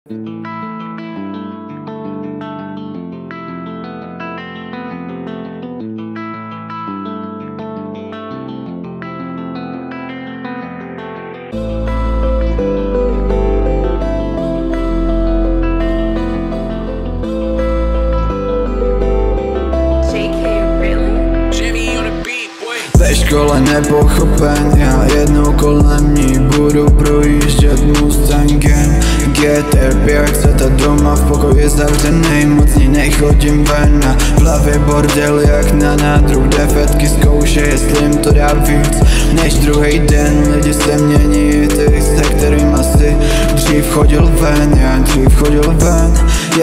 Ve škole nepochopen, já jednou kolem ní budu projíždět Mustangem GT5, ta doma v pokoji zavřenej, moc ní nechodím ven a v hlavě bordel jak na nádru, kde fetky zkoušej, jestli jim to dá víc než druhý den. Lidi se mění, ty se kterým asi dřív chodil ven, já dřív chodil ven.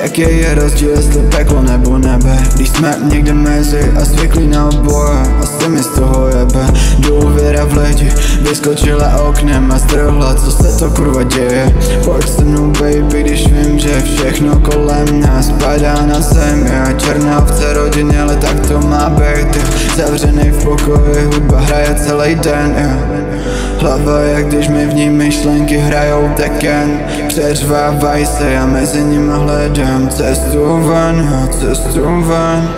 Jaký je rozdíl, jestli peklo nebo nebe, když jsme někde mezi a zvyklí na oboje, asi mi z toho jebe. Důvěra v lidi vyskočila oknem a strhla, co se to kurva děje. Pojď se mnou baby, když vím, že všechno kolem nás padá na zem. Já černá ovce rodiny, ale tak to má být. Zavřenej v pokoji, hudba hraje celý den. Hlava jak když mi v ní myšlenky hrajou Tekken. Přeřvávaj se, já mezi nima hledám cestu ven, cestu ven.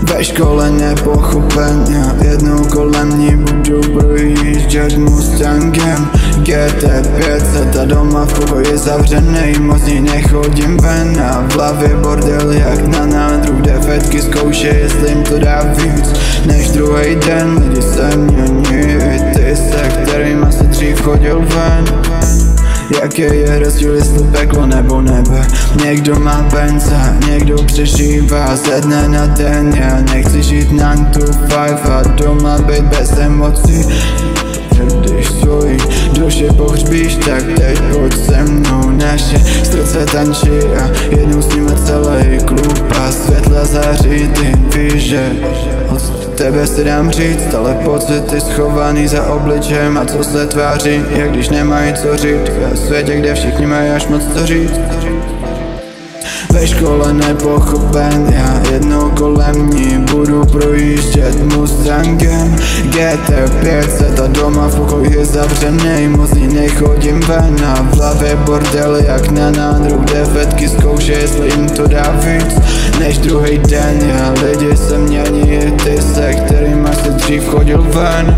Ve škole nepochopen, já jednou kolem ní budu projíždět Mustangem GT5, ta doma v pokoji zavřenej, moc ní nechodím ven a v hlavě bordel jak na nádru, kde fetky zkoušej, jestli jim to dá víc než druhý den. Lidi se mění, i ty se kterým asi dřív chodil ven. Jaký je rozdíl, jestli peklo nebo nebe, někdo má penze, někdo přežívá ze dne na den. Já nechci žít 9 to 5 a doma být bez emocí. Když svojí duši pohřbíš, tak teď pojď se mnou, naše srdce tančí a jednou s nimi celý klub a světla září. Ty víš, že od tebe si dám říct, ale pocity schovaný za obličem a co se tváří, jak když nemají co říct ve světě, kde všichni mají až moc co říct. Ve škole nepochopen, já jednou kolem ní budu projíždět Mustangem GT5, ta doma v pokoji zavřenej, moc ní nechodím ven a v hlavě bordel jak na nádru, kde fetky zkoušej, jestli jim to dá víc než druhý den. Já lidi se mění, ty se kterým asi dřív chodil ven.